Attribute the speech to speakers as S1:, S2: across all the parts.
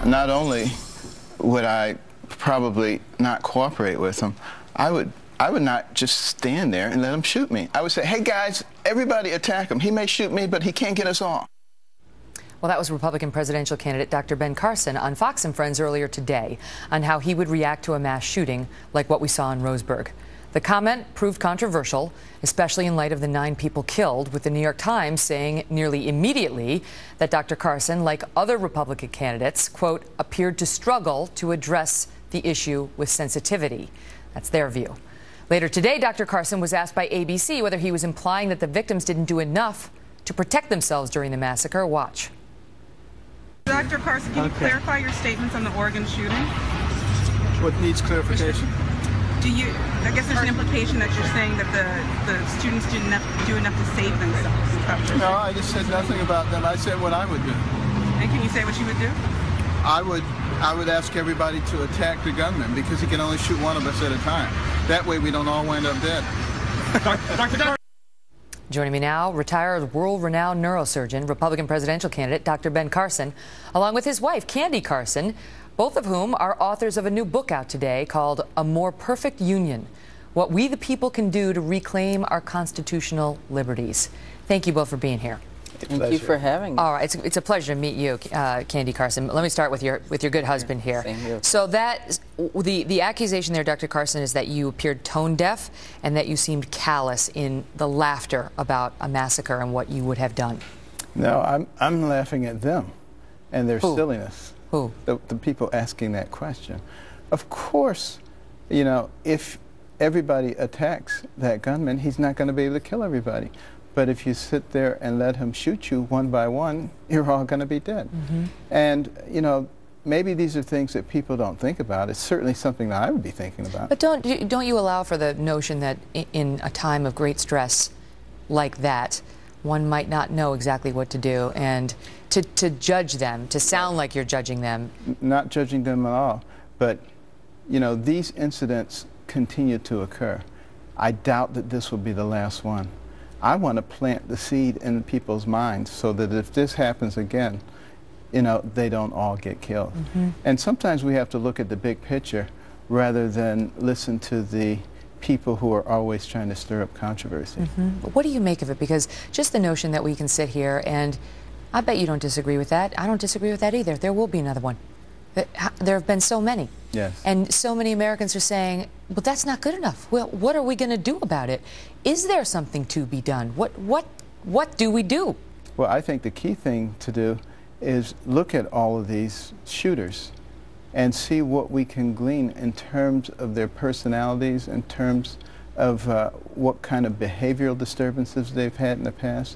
S1: not only would I probably not cooperate with him, I would not just stand there and let him shoot me. I would say, hey guys, everybody attack him. He may shoot me, but he can't get us all.
S2: Well, that was Republican presidential candidate Dr. Ben Carson on Fox and Friends earlier today on how he would react to a mass shooting like what we saw in Roseburg. The comment proved controversial, especially in light of the 9 people killed, with the New York Times saying nearly immediately that Dr. Carson, like other Republican candidates, quote, appeared to struggle to address the issue with sensitivity. That's their view. Later today, Dr. Carson was asked by ABC whether he was implying that the victims didn't do enough to protect themselves during the massacre. Watch.
S3: Dr. Carson, can you clarify your statements on the Oregon shooting?
S4: What needs clarification?
S3: I guess there's an implication that you're saying that the students didn't do enough to save themselves.
S4: No, I just said nothing about them. I said what I would do.
S3: And can you say what you would do?
S4: I would ask everybody to attack the gunman because he can only shoot one of us at a time. That way we don't all wind up dead.
S3: Dr.
S2: Joining me now, retired world-renowned neurosurgeon, Republican presidential candidate Dr. Ben Carson, along with his wife, Candy Carson, both of whom are authors of a new book out today called A More Perfect Union: What We the People Can Do to Reclaim Our Constitutional Liberties. Thank you both for being here.
S5: Thank you for having me.
S2: All right, it's a pleasure to meet you, Candy Carson. Let me start with your good husband here.
S5: Same here.
S2: So the accusation there, Dr. Carson, is that you appeared tone deaf and that you seemed callous in the laughter about a massacre and what you would have done.
S1: No, I'm laughing at them and their silliness.
S2: Who?
S1: The people asking that question. Of course, you know, if everybody attacks that gunman, he's not going to be able to kill everybody. But if you sit there and let him shoot you one by one, you're all going to be dead. Mm-hmm. And, you know, maybe these are things that people don't think about. It's certainly something that I would be thinking about.
S2: But don't you allow for the notion that in a time of great stress like that, one might not know exactly what to do, and to judge them, to sound like you're judging them?
S1: Not judging them at all. But, you know, these incidents continue to occur. I doubt that this will be the last one. I want to plant the seed in people's minds so that if this happens again, you know, they don't all get killed. Mm-hmm. And sometimes we have to look at the big picture rather than listen to the people who are always trying to stir up controversy.
S2: Mm-hmm. What do you make of it? Because just the notion that we can sit here, and I bet you don't disagree with that. I don't disagree with that either. There will be another one. There have been so many.
S1: Yes.
S2: And so many Americans are saying, well, that's not good enough. Well, what are we going to do about it? Is there something to be done? What do we do?
S1: Well, I think the key thing to do is look at all of these shooters and see what we can glean in terms of their personalities, in terms of what kind of behavioral disturbances they've had in the past,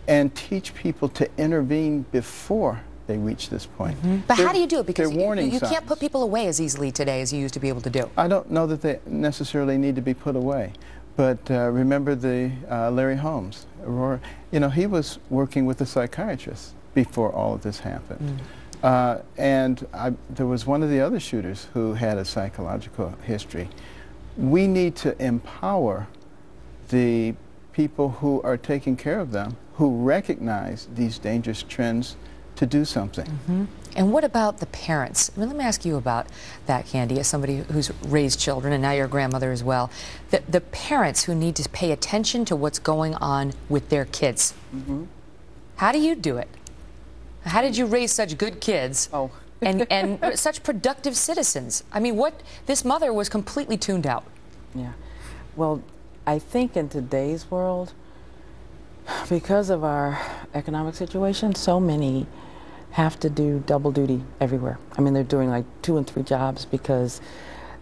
S1: and teach people to intervene before they reach this point.
S2: Mm-hmm. But how do you do it? Because you
S1: signs.
S2: can't put people away as easily today as you used to be able to do.
S1: I don't know that they necessarily need to be put away. But remember the Larry Holmes, Aurora, you know, he was working with a psychiatrist before all of this happened. And there was one of the other shooters who had a psychological history. We need to empower the people who are taking care of them, who recognize these dangerous trends, to do something.
S2: Mm-hmm. And what about the parents? I mean, let me ask you about that, Candy, as somebody who's raised children, and now you're a grandmother as well. The parents who need to pay attention to what's going on with their kids. Mm-hmm. How do you do it? How did you raise such good kids and such productive citizens? I mean, this mother was completely tuned out.
S5: Yeah. Well, I think in today's world, because of our economic situation, so many have to do double duty everywhere. I mean, they're doing like 2 and 3 jobs because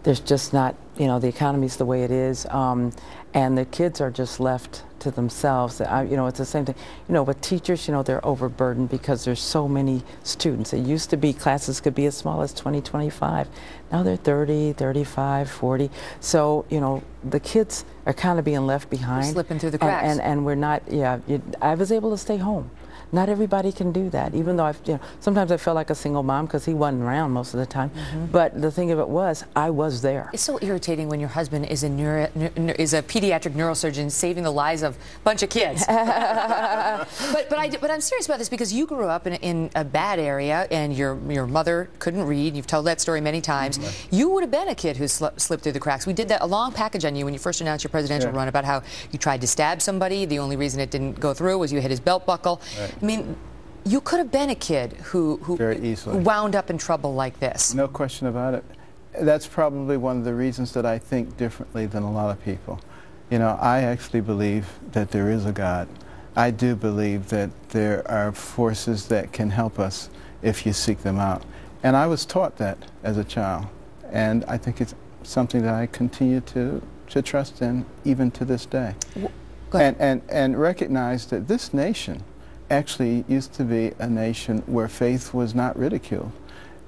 S5: there's just not, you know, the economy's the way it is, and the kids are just left to themselves. You know, it's the same thing. You know, with teachers, you know, they're overburdened because there's so many students. It used to be classes could be as small as 20, 25. Now they're 30, 35, 40. So, you know, the kids are kind of being left behind.
S2: Slipping through the cracks.
S5: And we're not, I was able to stay home. Not everybody can do that, even though sometimes I felt like a single mom because he wasn't around most of the time. But the thing of it was, I was there.
S2: It's so irritating when your husband is a pediatric neurosurgeon saving the lives of a bunch of kids. but I'm serious about this because you grew up in a bad area and your mother couldn't read. You've told that story many times. You would have been a kid who slipped through the cracks. We did a long package on you when you first announced your presidential run about how you tried to stab somebody. The only reason it didn't go through was you hit his belt buckle. I mean, you could have been a kid who
S1: very easily
S2: wound up in trouble like this.
S1: No question about it. That's probably one of the reasons that I think differently than a lot of people. You know, I actually believe that there is a God. I do believe that there are forces that can help us if you seek them out. And I was taught that as a child. And I think it's something that I continue to trust in even to this day. And recognize that this nation actually used to be a nation where faith was not ridiculed.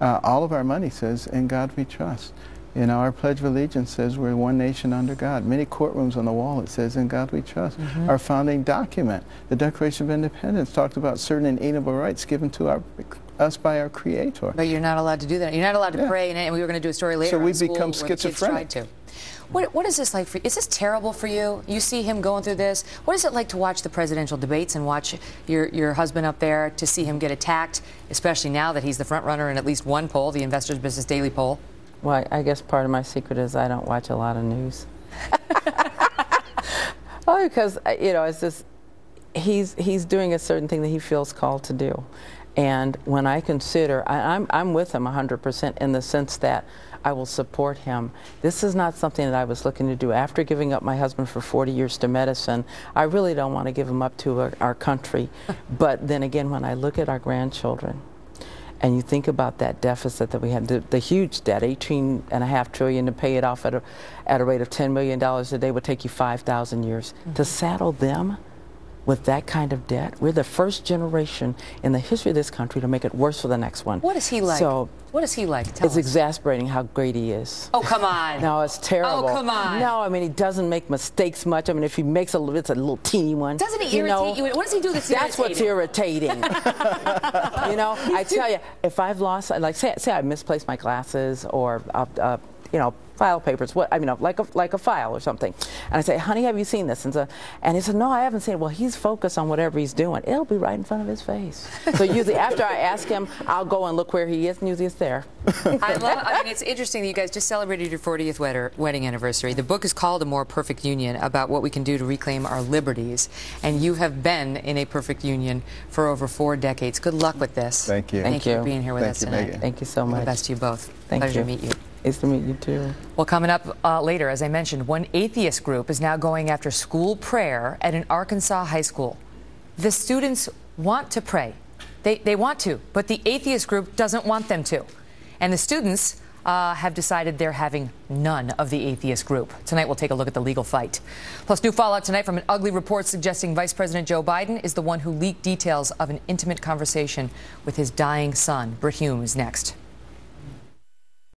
S1: All of our money says, "In God we trust." You know, our Pledge of Allegiance says we're one nation under God. Many courtrooms on the wall it says, "In God we trust." Our founding document, the Declaration of Independence, talked about certain inalienable rights given to us by our Creator.
S2: But you're not allowed to do that. You're not allowed to pray, and we were going to do a story later.
S1: So we
S2: on school
S1: become
S2: where the kids
S1: schizophrenic.
S2: tried to. What is this like for you? Is this terrible for you? You see him going through this. What is it like to watch the presidential debates and watch your husband up there, to see him get attacked, especially now that he's the front runner in at least one poll, the Investor's Business Daily poll?
S5: Well, I guess part of my secret is I don't watch a lot of news. Oh, because, you know, it's just, he's doing a certain thing that he feels called to do. And when I consider, I'm with him 100% in the sense that I will support him. This is not something that I was looking to do. After giving up my husband for 40 years to medicine, I really don't want to give him up to our country. But then again, when I look at our grandchildren, and you think about that deficit that we had, the huge debt, $18.5 trillion, to pay it off at a rate of $10 million a day would take you 5,000 years. To saddle them with that kind of debt, we're the first generation in the history of this country to make it worse for the next one.
S2: What is he like?
S5: So,
S2: what is he like? Tell us.
S5: It's exasperating how great he is.
S2: Oh, come on.
S5: No, it's terrible.
S2: Oh, come on.
S5: No, I mean, he doesn't make mistakes much. I mean, if he makes it's a little teeny one.
S2: Doesn't he irritate you? What does he do that's
S5: That's what's irritating. You know, I tell you, if I've lost, like, say I misplaced my glasses or, you know, file papers, like a file or something. And I say, "Honey, have you seen this?" And he said, "No, I haven't seen it." Well, he's focused on whatever he's doing. It'll be right in front of his face. So usually after I ask him, I'll go and look where he is, and usually it's there.
S2: I mean, it's interesting that you guys just celebrated your 40th wedding anniversary. The book is called A More Perfect Union, about what we can do to reclaim our liberties. And you have been in a perfect union for over 4 decades. Good luck with this.
S1: Thank you.
S2: Thank you for being here with us tonight.
S1: Megan.
S5: Thank you so
S2: All
S5: much.
S2: the best to you both.
S5: Thank
S2: Pleasure
S5: you.
S2: to meet you.
S5: Nice to meet you too.
S2: Well, coming up later, as I mentioned, one atheist group is now going after school prayer at an Arkansas high school. The students want to pray. They want to, but the atheist group doesn't want them to. And the students have decided they're having none of the atheist group. Tonight, we'll take a look at the legal fight. Plus, new fallout tonight from an ugly report suggesting Vice President Joe Biden is the one who leaked details of an intimate conversation with his dying son. Britt Hume is next.